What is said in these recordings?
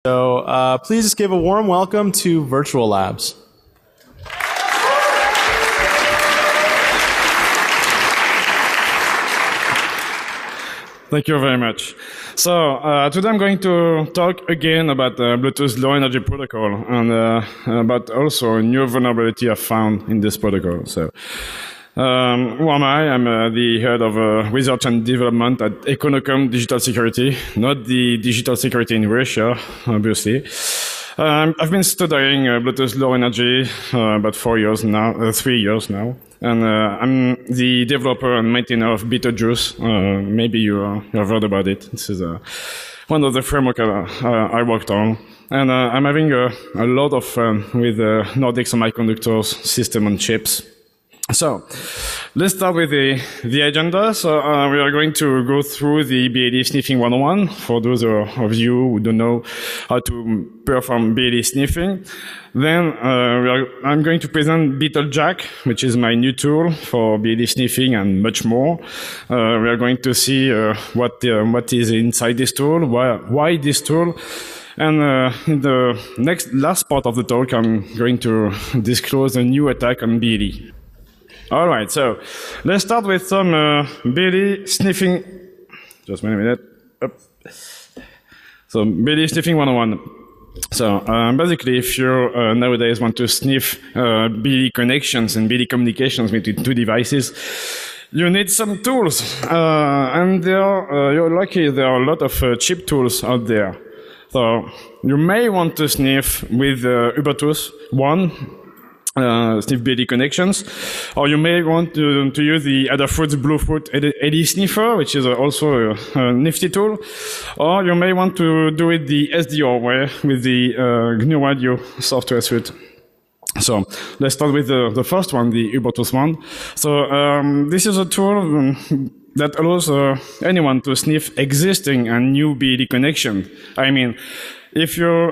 So please just give a warm welcome to Virtual Labs. Thank you very much. So today I'm going to talk again about Bluetooth Low Energy Protocol and about also a new vulnerability I found in this protocol. So who am I? I'm the head of research and development at Econocom Digital Security, not the digital security in Russia, obviously. I've been studying Bluetooth Low Energy about 3 years now. And I'm the developer and maintainer of Betelgeuse. Maybe you have heard about it. This is one of the frameworks I worked on. And I'm having a lot of fun with Nordic Semiconductor's system on chips. So let's start with the agenda. So we are going to go through the BLE sniffing 101 for those of you who don't know how to perform BLE sniffing. Then I'm going to present BetelJack, which is my new tool for BLE sniffing and much more. We are going to see what is inside this tool, why this tool. And in the last part of the talk, I'm going to disclose a new attack on BLE. All right, so let's start with some BLE sniffing. Just wait a minute. Up. So BLE sniffing 101. So basically, if you nowadays want to sniff BLE connections and BLE communications between two devices, you need some tools. And you're lucky there are a lot of cheap tools out there. So you may want to sniff with Ubuntu One. Sniff BLE connections, or you may want to use the Adafruit's Bluetooth LE sniffer, which is also a nifty tool, or you may want to do it the SDR way with the GNU Radio software suite. So let's start with the first one, the Ubuntu One. So this is a tool that allows anyone to sniff existing and new BLE connection. I mean, if you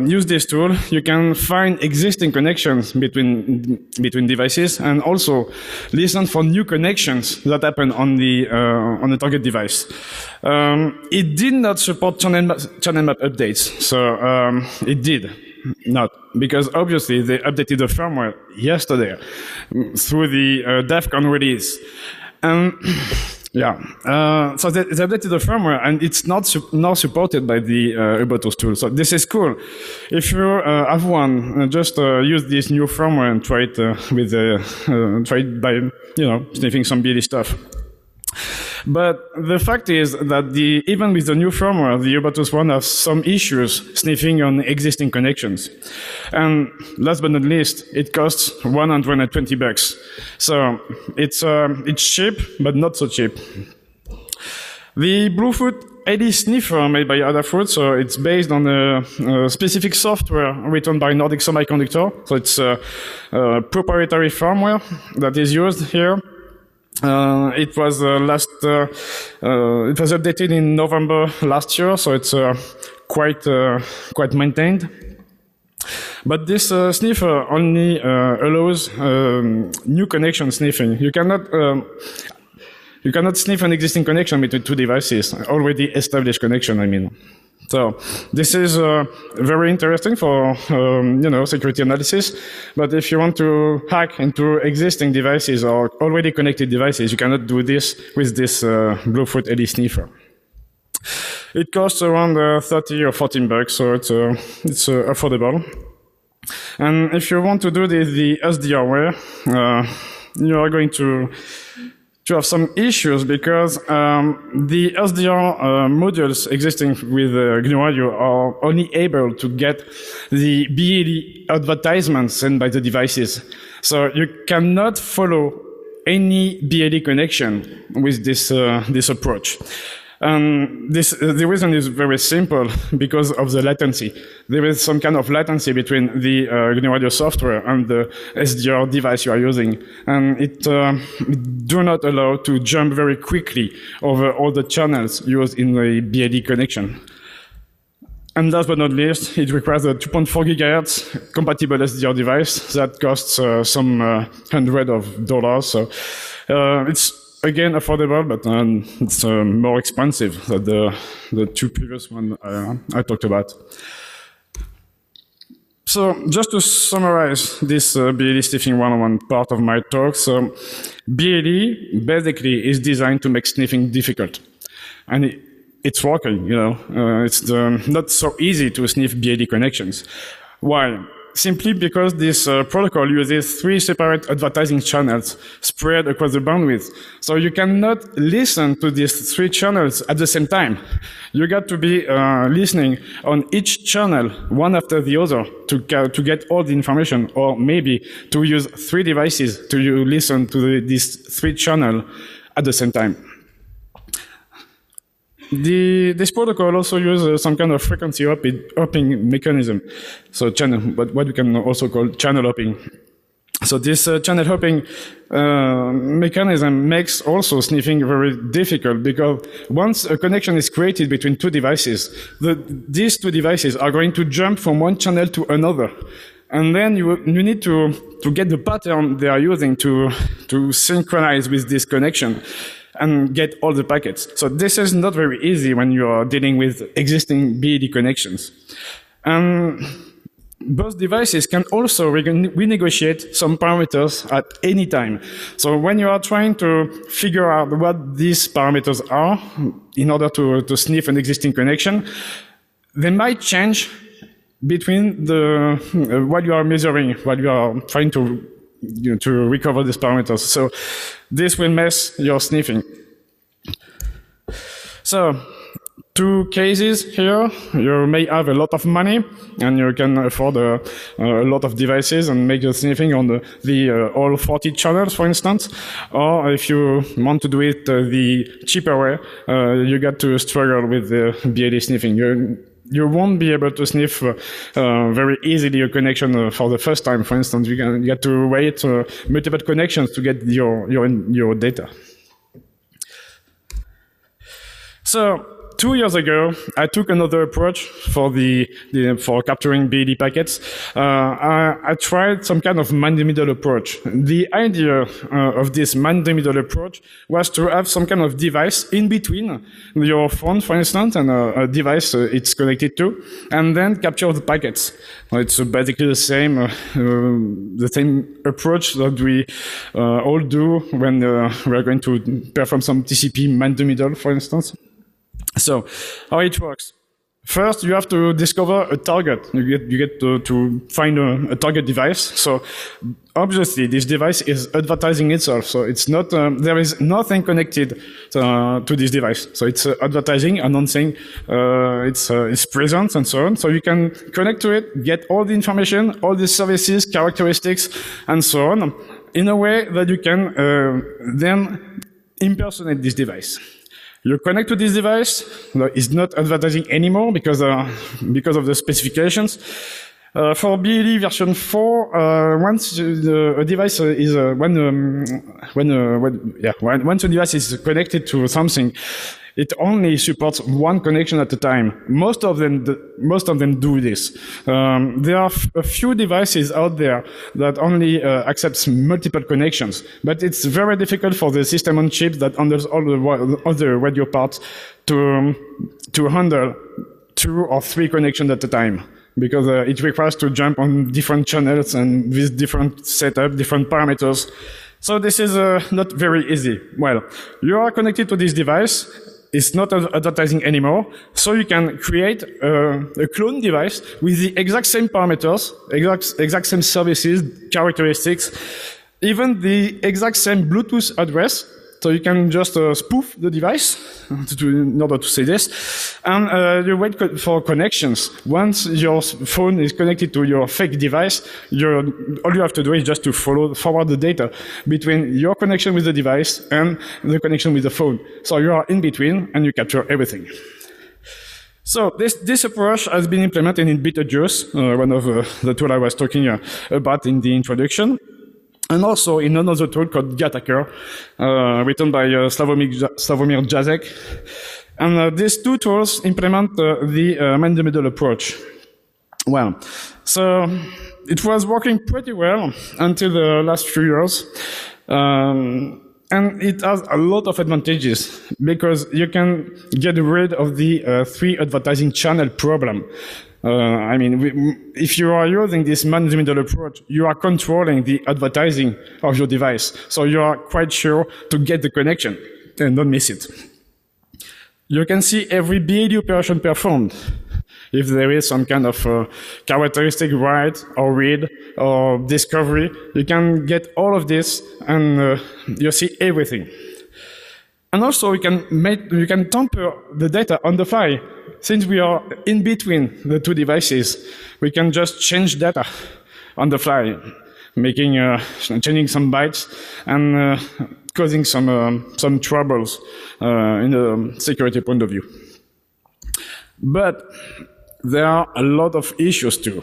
use this tool, you can find existing connections between devices and also listen for new connections that happen on the target device. It did not support channel map updates, so it did not, because obviously they updated the firmware yesterday through the DEFCON release. Yeah, so they updated the firmware, and it's not now supported by the Ubuntu tool. So this is cool. If you have one, just use this new firmware and try it try it by sniffing some BLE stuff. But the fact is that even with the new firmware, the Ubuntu One has some issues sniffing on existing connections. And last but not least, it costs $120. So it's cheap, but not so cheap. The Bluetooth LE sniffer made by Adafruit, so it's based on a specific software written by Nordic Semiconductor. So it's a proprietary firmware that is used here. It was updated in November last year, so it's quite maintained. But this sniffer only allows new connection sniffing. You cannot sniff an existing connection between two devices, already established connection, I mean. So this is very interesting for security analysis. But if you want to hack into existing devices or already connected devices, you cannot do this with this Bluetooth LE sniffer. It costs around $30 or $14, so it's affordable. And if you want to do the SDR way, you are going to have some issues because the SDR modules existing with GNU Radio are only able to get the BLE advertisements sent by the devices. So you cannot follow any BLE connection with this approach. The reason is very simple, because of the latency. There is some kind of latency between the GNU Radio software and the SDR device you are using, and it do not allow to jump very quickly over all the channels used in the BLE connection. And last but not least, it requires a 2.4 gigahertz compatible SDR device that costs some $100. So it's again affordable, but it's more expensive than the two previous ones I talked about. So just to summarize this BLE sniffing 101 part of my talk, so BLE basically is designed to make sniffing difficult. And it's working, you know. It's not so easy to sniff BLE connections. Why? Simply because this protocol uses 3 separate advertising channels spread across the bandwidth. So you cannot listen to these 3 channels at the same time. You got to be listening on each channel, one after the other, to get all the information, or maybe to use 3 devices to listen to these 3 channels at the same time. This protocol also uses some kind of frequency hopping mechanism, so channel, what we can also call channel hopping. So this channel hopping mechanism makes also sniffing very difficult, because once a connection is created between 2 devices, these 2 devices are going to jump from one channel to another. And then you need to get the pattern they are using to synchronize with this connection and get all the packets. So this is not very easy when you are dealing with existing BLE connections. Both devices can also renegotiate some parameters at any time. So when you are trying to figure out what these parameters are in order to sniff an existing connection, they might change between what you are measuring, what you are trying to recover these parameters. So this will mess your sniffing. So 2 cases here. You may have a lot of money and you can afford a lot of devices and make the sniffing on the all 40 channels, for instance. Or if you want to do it the cheaper way, you got to struggle with the BLE sniffing. You won't be able to sniff very easily a connection for the first time. For instance, you get to wait multiple connections to get your data. So 2 years ago, I took another approach for for capturing BLE packets. I tried some kind of man-in-the-middle approach. The idea of this man-in-the-middle approach was to have some kind of device in between your phone, for instance, and a device it's connected to, and then capture the packets. It's basically the same approach that we all do when we are going to perform some TCP man-in-the-middle, for instance. So, how it works. First, you have to discover a target. You get to find a target device. So, obviously, this device is advertising itself. So, it's not, there is nothing connected to this device. So, it's advertising, announcing its presence and so on. So, you can connect to it, get all the information, all the services, characteristics, and so on, in a way that you can then impersonate this device. You connect to this device, it's not advertising anymore because of the specifications. For BLE version 4, once a device is once a device is connected to something, it only supports one connection at a time. Most of them do this. There are a few devices out there that only accepts multiple connections, but it's very difficult for the system on chip that handles all the other radio parts to handle 2 or 3 connections at a time, because it requires to jump on different channels and with different setup, different parameters. So this is not very easy. Well, you are connected to this device. It's not advertising anymore, so you can create a clone device with the exact same parameters, exact same services, characteristics, even the exact same Bluetooth address. So you can just spoof the device in order to say this, and you wait for connections. Once your phone is connected to your fake device, all you have to do is just to forward the data between your connection with the device and the connection with the phone. So you are in between and you capture everything. So this approach has been implemented in Betelgeuse, one of the tools I was talking about in the introduction. And also in another tool called Gattacker, written by Slavomir Jacek. And these 2 tools implement the man-in-the-middle approach. Well, so it was working pretty well until the last few years. And it has a lot of advantages because you can get rid of the three advertising channel problem. I mean, if you are using this man-in-the-middle approach, you are controlling the advertising of your device. So you are quite sure to get the connection and don't miss it. You can see every BLE operation performed. If there is some kind of characteristic write or read or discovery, you can get all of this and you see everything. And also you can tamper the data on the fly. Since we are in between the two devices, we can just change data on the fly, changing some bytes and causing some troubles in the security point of view. But there are a lot of issues too.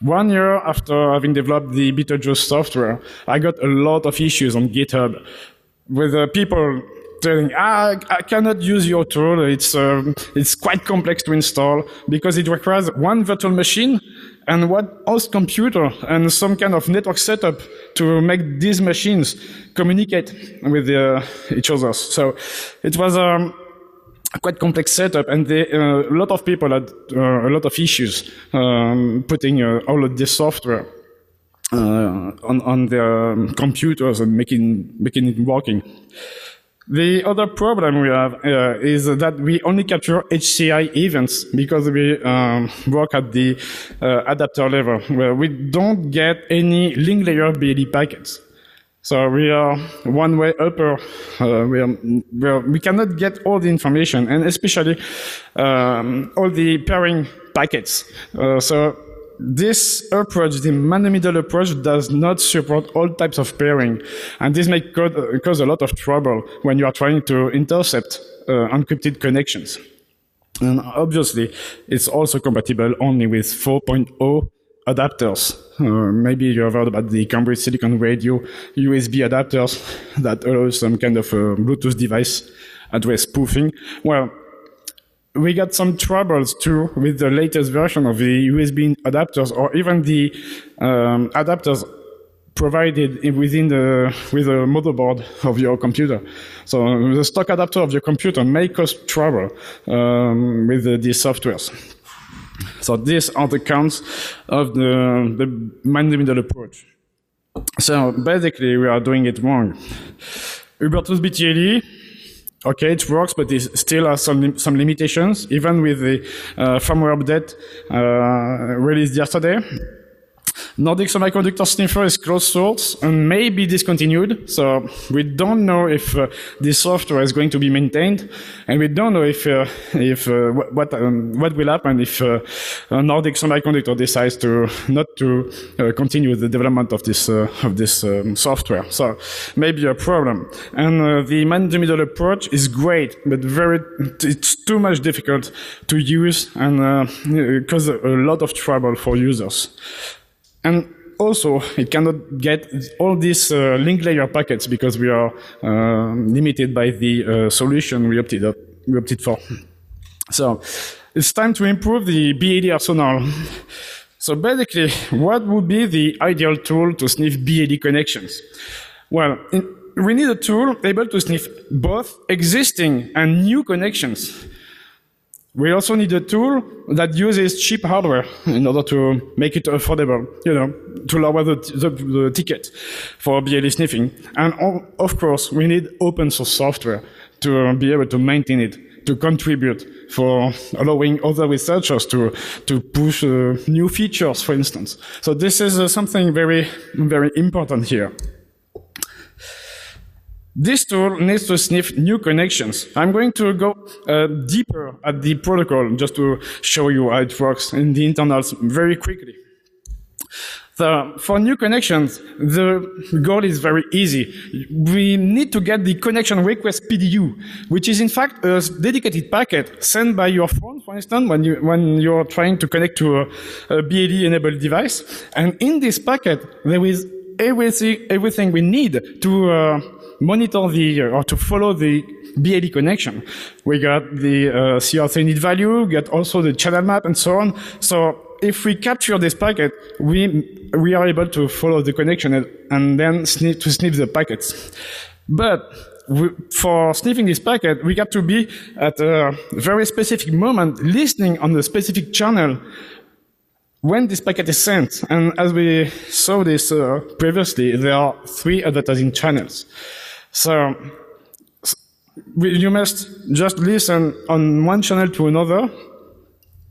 1 year after having developed the Beetlejuice software, I got a lot of issues on GitHub with people telling, I cannot use your tool, it's quite complex to install because it requires one virtual machine and one host computer and some kind of network setup to make these machines communicate with each other. So it was a quite complex setup, and a lot of people had a lot of issues putting all of this software on their computers and making it working. The other problem we have is that we only capture HCI events because we work at the adapter level, where we don't get any link layer BLE packets. So we are one way upper. We cannot get all the information, and especially all the pairing packets. So this approach, the man-in-the-middle approach, does not support all types of pairing, and this may cause a lot of trouble when you are trying to intercept encrypted connections. And obviously, it's also compatible only with 4.0 adapters. Maybe you have heard about the Cambridge Silicon Radio USB adapters that allow some kind of Bluetooth device address spoofing. Well, we got some troubles too with the latest version of the USB adapters, or even the adapters provided with the motherboard of your computer. So the stock adapter of your computer may cause trouble with these softwares. So these are the cons of the man-in-the-middle approach. So basically, we are doing it wrong. Ubuntu's BLE, okay, it works, but it still has some limitations, even with the firmware update released yesterday. Nordic Semiconductor Sniffer is closed source and may be discontinued, so we don't know if this software is going to be maintained, and we don't know what will happen if Nordic Semiconductor decides not to continue with the development of this software. So maybe a problem. And the man-in-the-middle approach is great, but it's too much difficult to use and cause a lot of trouble for users. And also, it cannot get all these link layer packets because we are limited by the solution we opted for. So it's time to improve the BLE arsenal. So basically, what would be the ideal tool to sniff BLE connections? Well, we need a tool able to sniff both existing and new connections. We also need a tool that uses cheap hardware in order to make it affordable, to lower the ticket for BLE sniffing. And of course, we need open source software to be able to maintain it, to contribute for allowing other researchers to push new features, for instance. So this is something very, very important here. This tool needs to sniff new connections. I'm going to go deeper at the protocol just to show you how it works in the internals very quickly. So for new connections, the goal is very easy. We need to get the connection request PDU, which is in fact a dedicated packet sent by your phone, for instance, when you're trying to connect to a BLE-enabled device. And in this packet, there is everything we need to monitor or to follow the BLE connection. We got the CR3 need value, we got also the channel map and so on. So if we capture this packet, we are able to follow the connection and then sniff the packets. But for sniffing this packet, we got to be at a very specific moment, listening on the specific channel when this packet is sent. And as we saw this previously, there are 3 advertising channels. So you must just listen on one channel to another,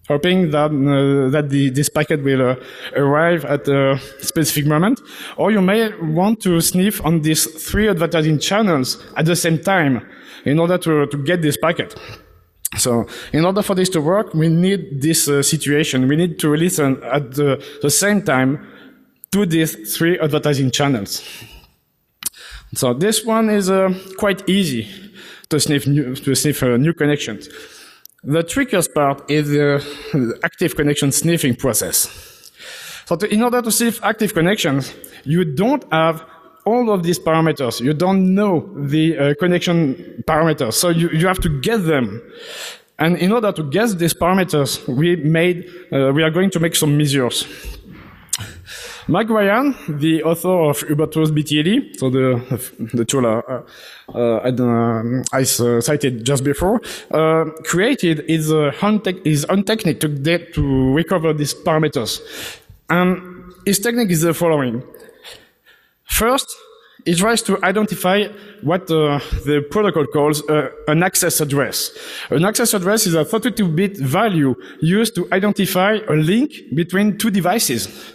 hoping that this packet will arrive at a specific moment. Or you may want to sniff on these 3 advertising channels at the same time in order to get this packet. So in order for this to work, we need this situation. We need to listen at the same time to these 3 advertising channels. So this one is quite easy to sniff new connections. The trickiest part is the active connection sniffing process. So in order to sniff active connections, you don't have all of these parameters. You don't know the connection parameters, so you have to get them. And in order to get these parameters, we are going to make some measures. Mike Ryan, the author of Ubuntu's BLE, so the tool I cited just before, created his own technique to recover these parameters. And his technique is the following. First, he tries to identify what the protocol calls an access address. An access address is a 32-bit value used to identify a link between 2 devices.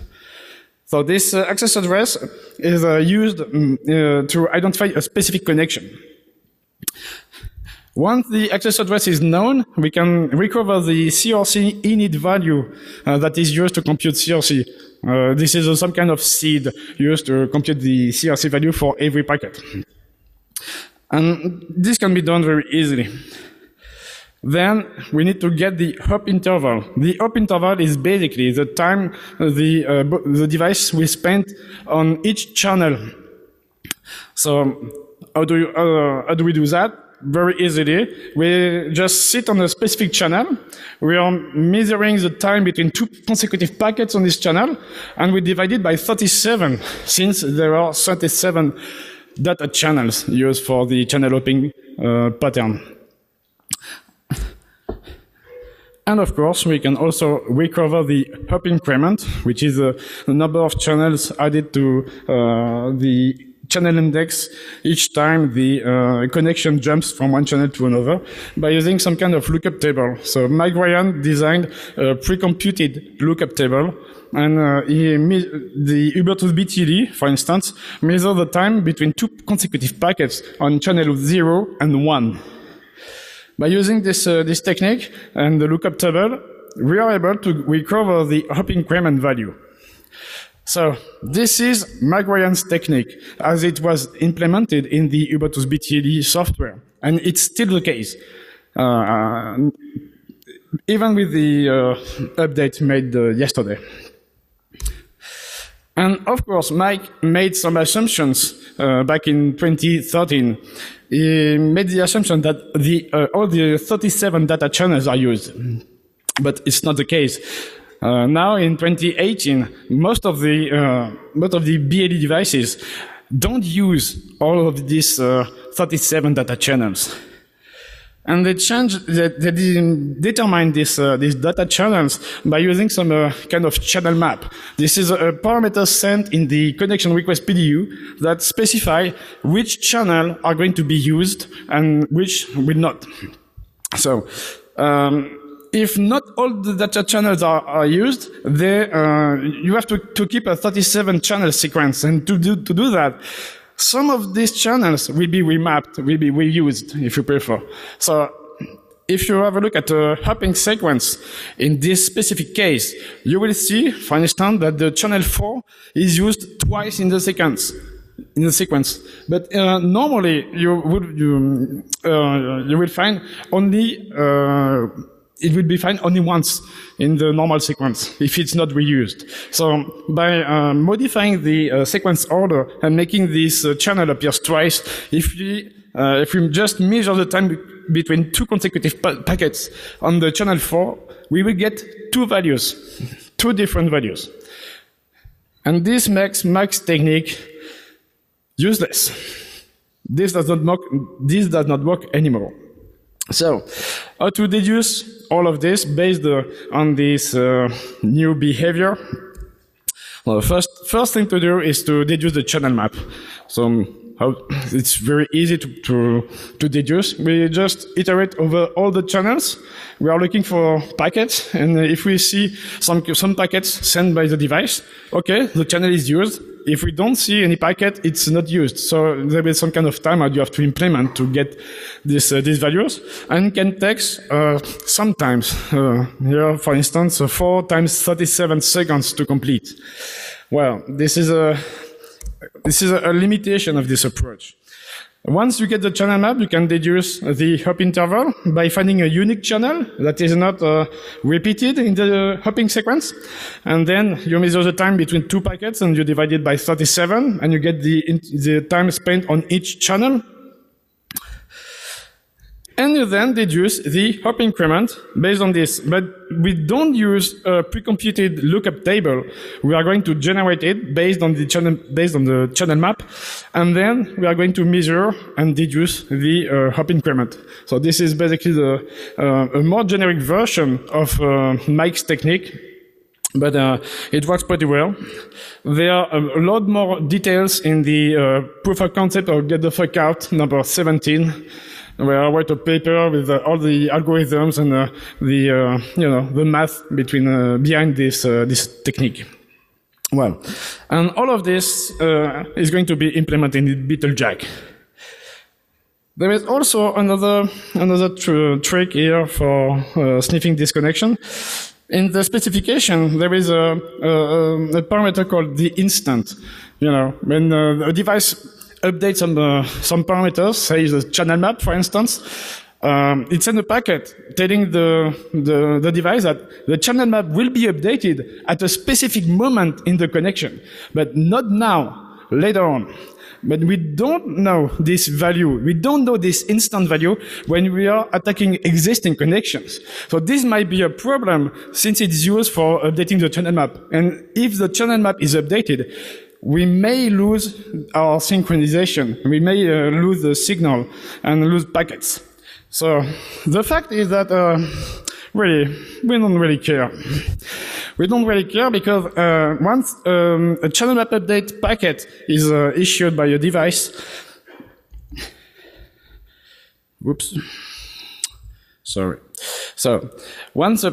So this access address is used to identify a specific connection. Once the access address is known, we can recover the CRC init value that is used to compute CRC. This is some kind of seed used to compute the CRC value for every packet. And this can be done very easily. Then we need to get the hop interval. The hop interval is basically the time the device will spend on each channel. So how do we do that? Very easily. We just sit on a specific channel. We are measuring the time between 2 consecutive packets on this channel, and we divide it by 37, since there are 37 data channels used for the channel hopping pattern. And of course, we can also recover the hop increment, which is the number of channels added to the channel index each time the connection jumps from one channel to another by using some kind of lookup table. So Mike Ryan designed a pre-computed lookup table, and the Ubuntu BLE, for instance, measures the time between 2 consecutive packets on channel 0 and 1. By using this technique and the lookup table, we are able to recover the hop increment value. So this is Mike Ryan's technique as it was implemented in the Ubuntu BLE software, and it's still the case, even with the update made yesterday. And of course, Mike made some assumptions back in 2013. He made the assumption that all the 37 data channels are used, but it's not the case. Now in 2018, most of the BLE devices don't use all of these 37 data channels. And they determine these data channels by using some kind of channel map. This is a parameter sent in the connection request PDU that specify which channel are going to be used and which will not. So if not all the data channels are used, you have to keep a 37 channel sequence. And to do that, some of these channels will be remapped, will be reused, if you prefer. So if you have a look at the hopping sequence in this specific case, you will see, for instance, that the channel 4 is used twice in the sequence. But normally you will find only it will be found only once in the normal sequence if it's not reused. So by modifying the sequence order and making this channel appear twice, if we just measure the time between 2 consecutive packets on the channel 4, we will get 2 values. two different values. And this makes max technique useless. This does not work anymore. So, how to deduce all of this based on this new behavior? Well, first thing to do is to deduce the channel map. So it's very easy to deduce. We just iterate over all the channels. We are looking for packets, and if we see some packets sent by the device, okay, the channel is used. If we don't see any packet, it's not used. So there is some kind of timer you have to implement to get these values, and it can take sometimes here, for instance, 4 times 37 seconds to complete. Well, this is a limitation of this approach. Once you get the channel map, you can deduce the hop interval by finding a unique channel that is not repeated in the hopping sequence. And then you measure the time between 2 packets and you divide it by 37 and you get the time spent on each channel. And you then deduce the hop increment based on this. But we don't use a pre-computed lookup table. We are going to generate it based on the channel map, and then we are going to measure and deduce the hop increment. So this is basically a more generic version of Mike's technique, but it works pretty well. There are a lot more details in the proof of concept or get the fuck out number 17. Where I write a paper with all the algorithms and the math behind this technique. Well, and all of this is going to be implemented in BeetleJack. There is also another trick here for sniffing disconnection. In the specification, there is a parameter called the instant. When a device update some parameters, say the channel map, for instance. It sends a packet telling the device that the channel map will be updated at a specific moment in the connection, but not now, later on. But we don't know this value. We don't know this instant value when we are attacking existing connections. So this might be a problem since it's used for updating the channel map. And if the channel map is updated, we may lose our synchronization. We may lose the signal and lose packets. So the fact is that really, we don't really care. We don't really care because once a channel map update packet is issued by a device, whoops, sorry. So once a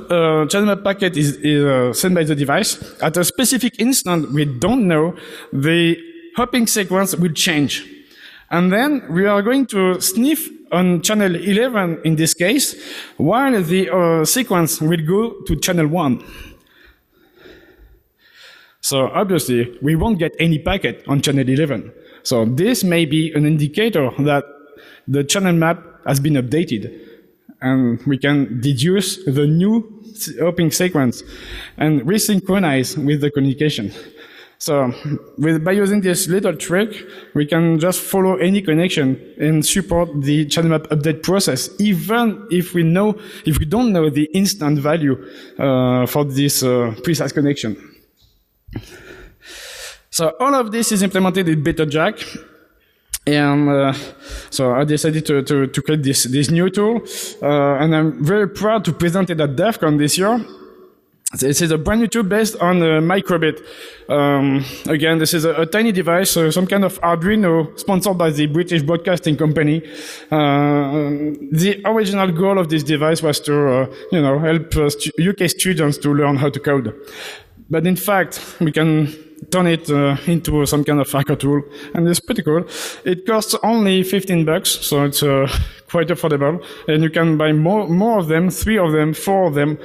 channel map packet is sent by the device, at a specific instant we don't know, the hopping sequence will change. And then we are going to sniff on channel 11 in this case, while the sequence will go to channel 1. So obviously we won't get any packet on channel 11. So this may be an indicator that the channel map has been updated. And we can deduce the new hopping sequence and resynchronize with the communication. So by using this little trick, we can just follow any connection and support the channel map update process, even if we don't know the instant value for this precise connection. So all of this is implemented in BeetleJack. And so I decided to create this new tool, and I'm very proud to present it at DEF CON this year. This is a brand new tool based on microbit. Again, this is a tiny device, some kind of Arduino sponsored by the British Broadcasting Company. The original goal of this device was to, help UK students to learn how to code. But in fact, we can turn it into some kind of hacker tool, and it's pretty cool. It costs only $15, so it's quite affordable, and you can buy more of them, 3 of them, 4 of them,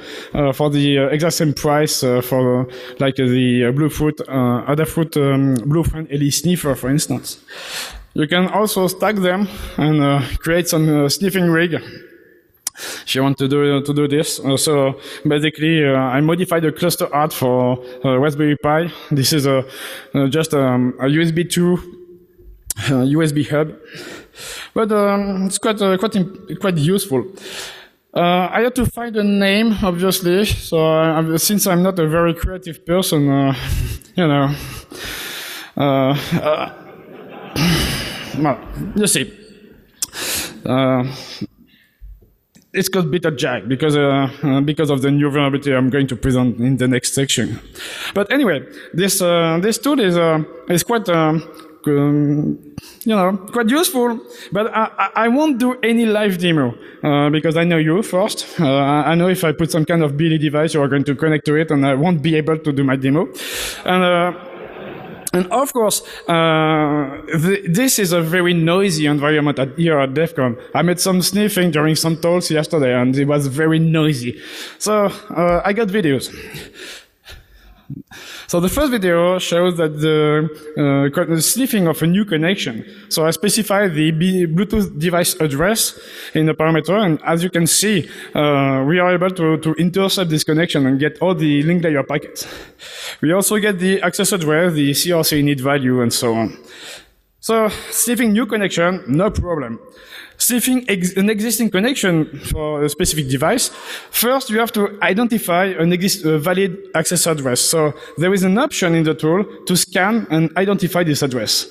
for the exact same price for like the Bluefruit, Adafruit Bluefriend LE sniffer, for instance. You can also stack them and create some sniffing rig. If you want to do this, so basically I modified the cluster art for Raspberry Pi. This is just a USB 2 USB hub, but it's quite useful. I had to find a name, obviously. So since I'm not a very creative person, you know, well, you see, it's called Beta Jack because of the new vulnerability I'm going to present in the next section. But anyway, this tool is quite quite useful, but I won't do any live demo, because I know you first. I know if I put some kind of BLE device, you are going to connect to it, and I won't be able to do my demo. And of course, this is a very noisy environment here at DEF CON. I made some sniffing during some talks yesterday, and it was very noisy. So I got videos. So the first video shows that the sniffing of a new connection. So I specify the Bluetooth device address in the parameter, and as you can see, we are able to intercept this connection and get all the link layer packets. We also get the access address, the CRC init value, and so on. So sniffing new connection, no problem. Sniffing an existing connection for a specific device, first you have to identify a valid access address. So there is an option in the tool to scan and identify this address.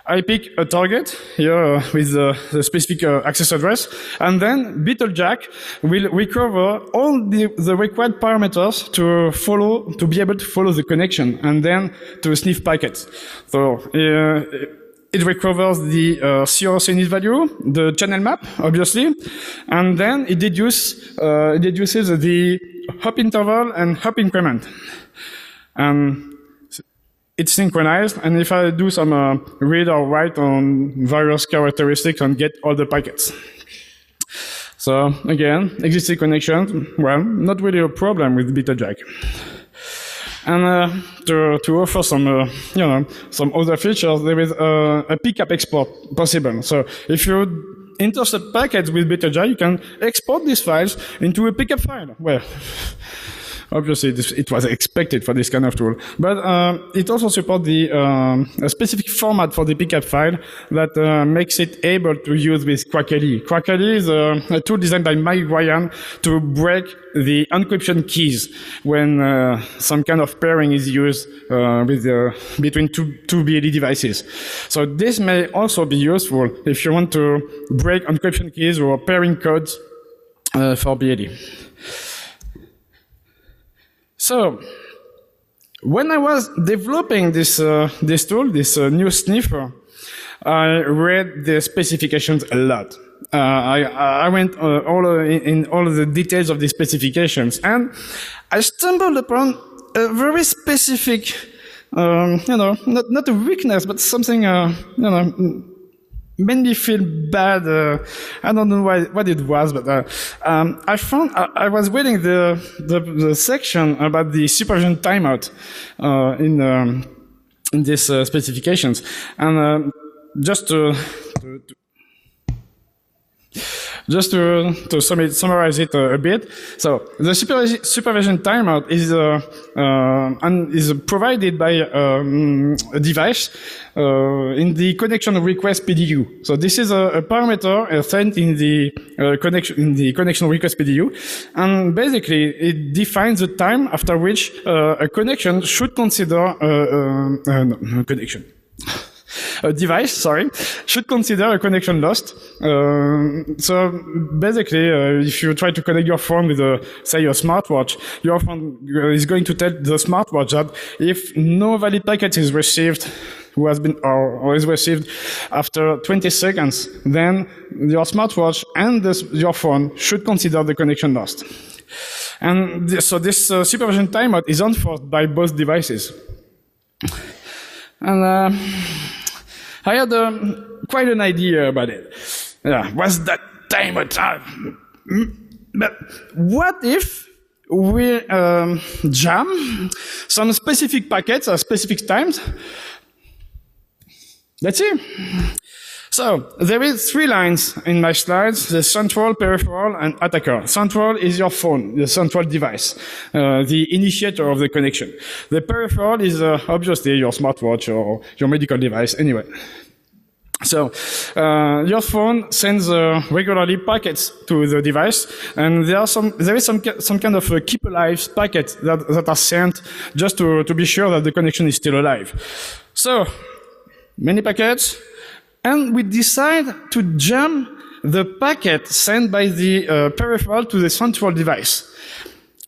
I pick a target here with the specific access address, and then BeetleJack will recover all the required parameters to be able to follow the connection and then to sniff packets. So it recovers the CRC init value, the channel map, obviously, and then it deduces the hop interval and hop increment. And it's synchronized, and if I do some read or write on various characteristics and get all the packets. So again, existing connection, well, not really a problem with BeetleJack. And to offer some, some other features, there is a pickup export possible. So if you intercept packets with BeetleJack, you can export these files into a pickup file. Well, obviously it was expected for this kind of tool, but it also supports a specific format for the pickup file that makes it able to use with Cauquil. Cauquil is a tool designed by Mike Ryan to break the encryption keys when some kind of pairing is used between two BLE devices. So this may also be useful if you want to break encryption keys or pairing codes for BLE. So, when I was developing this tool, this new sniffer, I read the specifications a lot. I went in all of the details of the specifications, and I stumbled upon a very specific, not a weakness, but something, made me feel bad. I don't know what it was, but I found I was reading the section about the supervision timeout in these specifications, and just to summarize it a bit. So the supervision timeout is provided by a device in the connection request PDU. So this is a parameter sent in the connection request PDU, and basically it defines the time after which a connection should consider a device, should consider a connection lost. So basically, if you try to connect your phone with, say, a smartwatch, your phone is going to tell the smartwatch that if no valid packet is received, or is received after 20 seconds, then your smartwatch and your phone should consider the connection lost. And so this supervision timeout is enforced by both devices. And I had quite an idea about it. What's that timeout? But what if we jam some specific packets at specific times? Let's see. So there is 3 lines in my slides: the central, peripheral, and attacker. Central is your phone, the central device, the initiator of the connection. The peripheral is obviously your smartwatch or your medical device, anyway. So your phone sends regularly packets to the device, and there is some kind of keep alive packets that are sent just to be sure that the connection is still alive. So many packets, and we decide to jam the packet sent by the peripheral to the central device.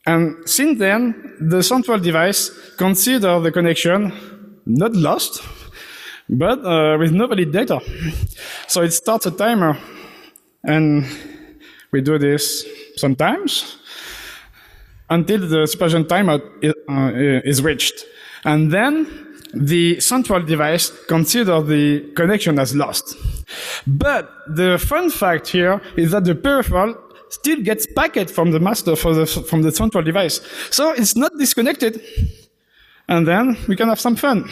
And since then, the central device considers the connection not lost, but with no valid data. So it starts a timer, and we do this sometimes until the supervision timeout is reached. And then the central device considers the connection as lost. But the fun fact here is that the peripheral still gets packet from the master from the central device. So it's not disconnected. And then we can have some fun.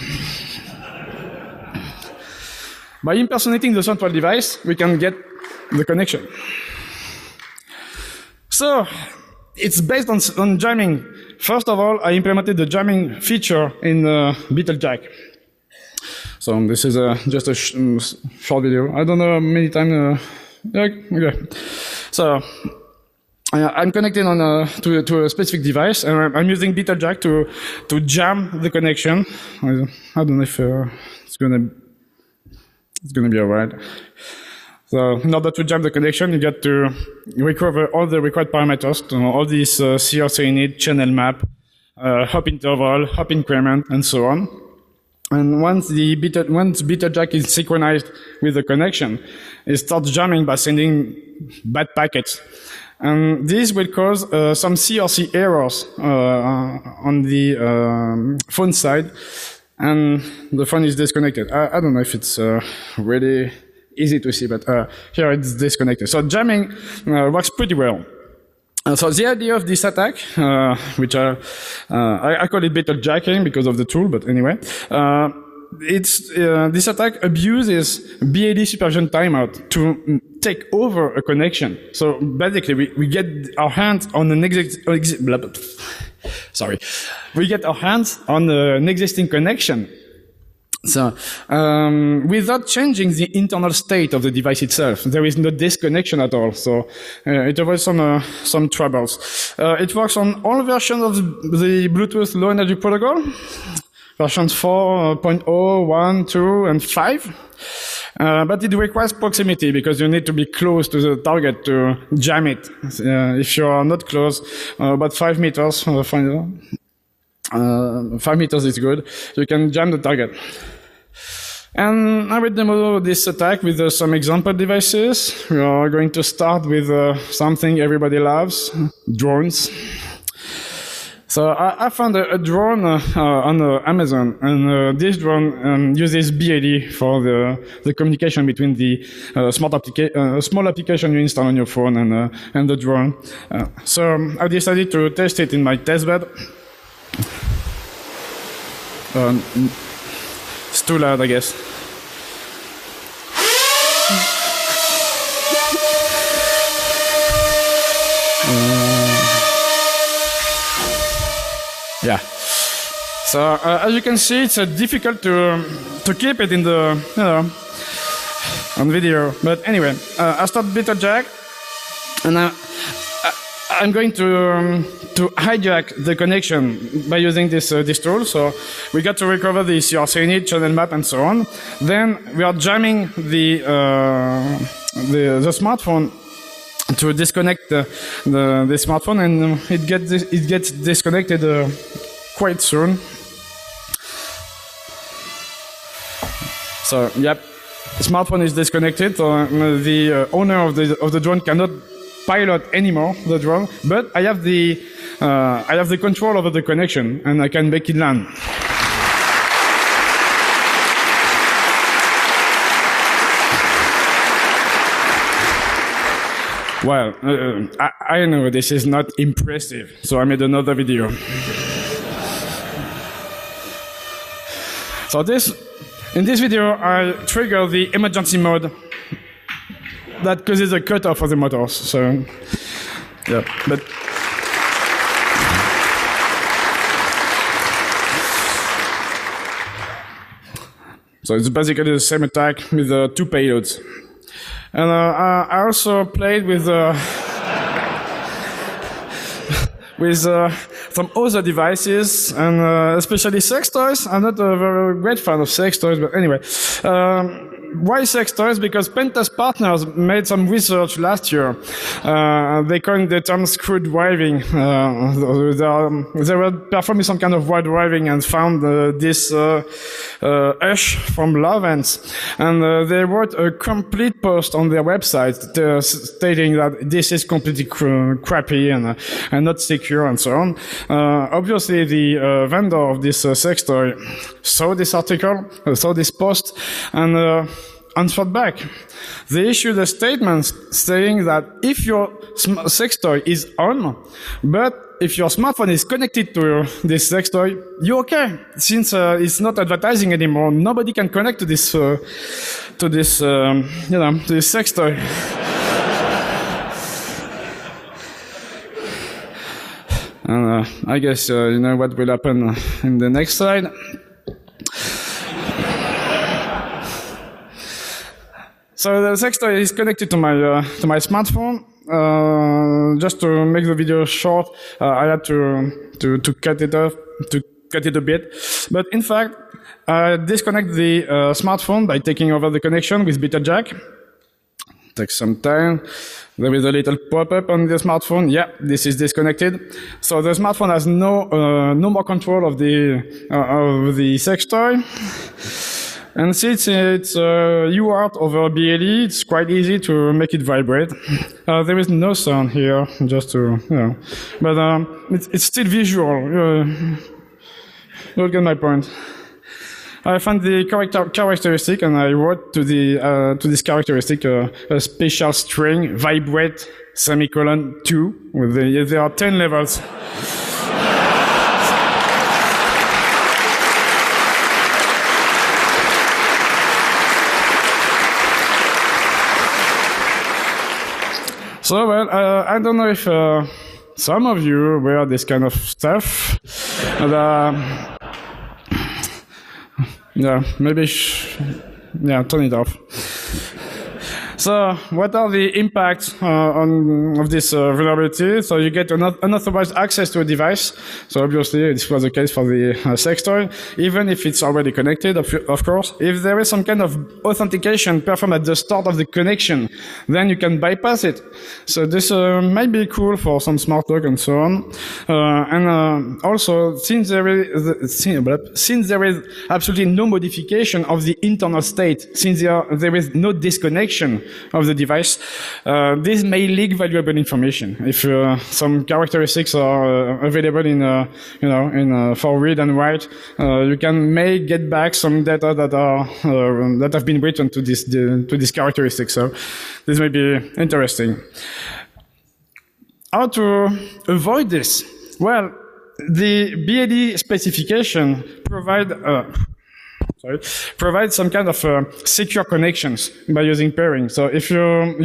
By impersonating the central device, we can get the connection. So it's based on jamming. First of all, I implemented the jamming feature in BeetleJack. So this is just a short video. I don't know how many times. Okay. So I'm connected on to a specific device, and I'm using BeetleJack to jam the connection. I don't know if it's gonna be alright. So in order to jam the connection, you get to recover all the required parameters, all these CRC init, channel map, hop interval, hop increment, and so on. And once BeetleJack is synchronized with the connection, it starts jamming by sending bad packets. And this will cause some CRC errors on the phone side, and the phone is disconnected. I don't know if it's really easy to see, but here it's disconnected. So jamming works pretty well. So the idea of this attack, which I call it BeetleJacking because of the tool, but anyway, this attack abuses BLE supervision timeout to take over a connection. So basically, we get our hands on an we get our hands on an existing connection. So, without changing the internal state of the device itself, there is no disconnection at all. So, it avoids some troubles. It works on all versions of the Bluetooth Low Energy Protocol, versions 4.0, 1, 2, and 5. But it requires proximity because you need to be close to the target to jam it. If you are not close, about 5 meters, 5 meters is good, you can jam the target. And I will demo this attack with some example devices. We are going to start with something everybody loves, drones. So I found a drone on Amazon, and this drone uses BLE for the communication between the small application you install on your phone and the drone. So I decided to test it in my testbed. It's too loud, I guess. Yeah. So as you can see, it's difficult to keep it in the on video. But anyway, I start BeetleJack, and I'm going to hijack the connection by using this tool. So we got to recover the CRC init, channel map, and so on. Then we are jamming the smartphone to disconnect the smartphone, and it gets disconnected quite soon. So yep, the smartphone is disconnected. So the owner of the drone cannot pilot anymore the drone, but I have the control over the connection, and I can make it land. Well, I know this is not impressive, so I made another video. So in this video, I trigger the emergency mode that causes a cutoff of the motors. So, yeah, but. So it's basically the same attack with 2 payloads. And I also played with some other devices, and especially sex toys. I'm not a very great fan of sex toys, but anyway. Why sex toys? Because Pentest partners made some research last year. They coined the term screw driving. They were performing some kind of wire driving and found this hash from Lovens. And they wrote a complete post on their website stating that this is completely crappy and not secure and so on. Obviously, the vendor of this sex toy saw this article, saw this post, and answered back. They issued a statement saying that if your sex toy is on, but if your smartphone is connected to this sex toy, you're okay. Since it's not advertising anymore, nobody can connect to this sex toy. And I guess you know what will happen in the next slide. So the sex toy is connected to my smartphone. Just to make the video short, I had to cut it off, to cut it a bit. But in fact, I disconnect the smartphone by taking over the connection with beta jack. Takes some time. There is a little pop-up on the smartphone. Yeah, this is disconnected. So the smartphone has no more control of the sex toy. And since it's UART over BLE, it's quite easy to make it vibrate. There is no sound here, just to, you know. But it's still visual. You'll get my point. I found the characteristic, and I wrote to this characteristic a special string, vibrate, semicolon, 2. There are 10 levels. So, well, I don't know if some of you wear this kind of stuff. And, yeah, maybe, turn it off. So, what are the impacts of this vulnerability? So, you get unauthorized access to a device. So, obviously, this was the case for the sex toy, even if it's already connected, of course. If there is some kind of authentication performed at the start of the connection, then you can bypass it. So, this might be cool for some smart lock and so on. And also, since there is absolutely no modification of the internal state, since there is no disconnection of the device, this may leak valuable information. If some characteristics are available in for read and write, you may get back some data that have been written to this characteristic. So this may be interesting. How to avoid this? Well, the BLE specification provides some kind of secure connections by using pairing. So if you're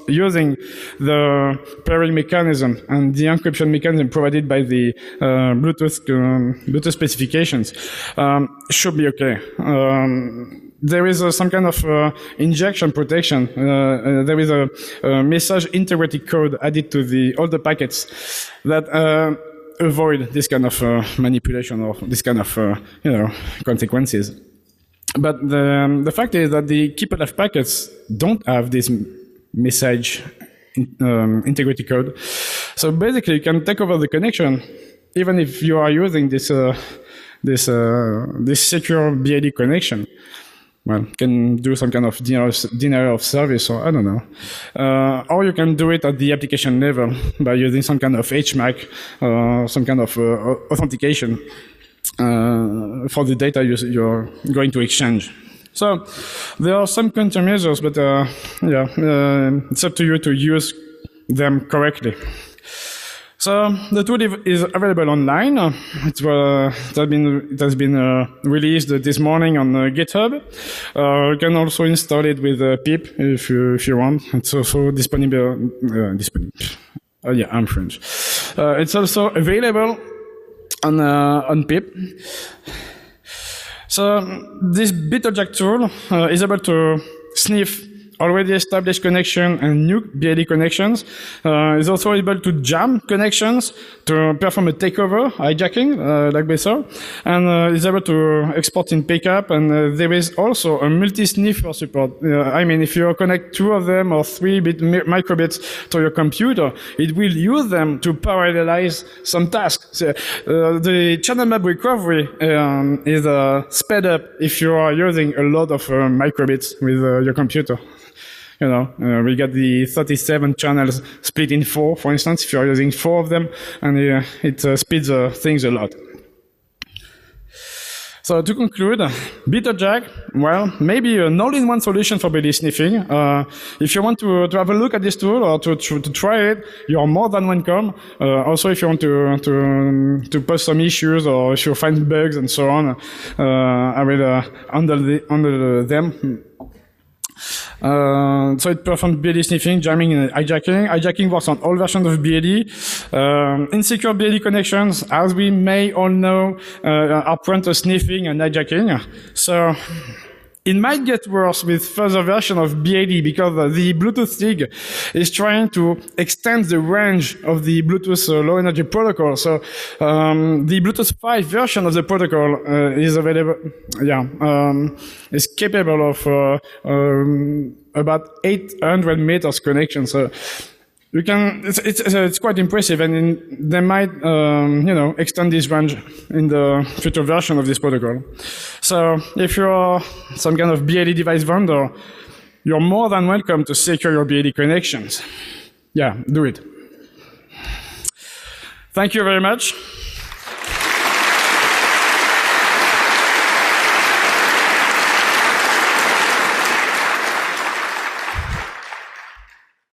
using the pairing mechanism and the encryption mechanism provided by the Bluetooth specifications, should be okay. There is some kind of injection protection. There is a message integrity code added to all the packets that avoid this kind of manipulation or this kind of consequences. But the fact is that the KeeperLeft packets don't have this message integrity code. So basically, you can take over the connection even if you are using this secure BLE connection. Well, you can do some kind of denial of service, or I don't know. Or you can do it at the application level by using some kind of HMAC, some kind of authentication for the data you're going to exchange. So there are some countermeasures, but it's up to you to use them correctly. So the tool is available online. It has been released this morning on GitHub. You can also install it with pip if you want. It's also disponible. I'm French. It's also available on pip. So this BitoJack tool is able to sniff already established connection and new BLE connections. Is also able to jam connections to perform a takeover, hijacking, like we saw, and is able to export in pickup. And there is also a multi-sniffer support. I mean, if you connect 2 of them or 3 microbits to your computer, it will use them to parallelize some tasks. So, the channel map recovery is sped up if you are using a lot of microbits with your computer. You know, we got the 37 channels split in 4, for instance, if you're using 4 of them, and it speeds things a lot. So to conclude, BitoJack, well, maybe an all-in-one solution for BLE sniffing. If you want to have a look at this tool or to try it, you're more than welcome. Also, if you want to post some issues or if you find bugs and so on, I will handle them. So it performs BLE sniffing, jamming, and hijacking. Hijacking works on all versions of BLE. Insecure BLE connections, as we may all know, are prone to sniffing and hijacking. So it might get worse with further version of BLE because the Bluetooth SIG is trying to extend the range of the Bluetooth low energy protocol. So the Bluetooth 5 version of the protocol is available. Is capable of about 800 meters connection. So you can, it's quite impressive, and they might, extend this range in the future version of this protocol. So if you're some kind of BLE device vendor, you're more than welcome to secure your BLE connections. Yeah, do it. Thank you very much.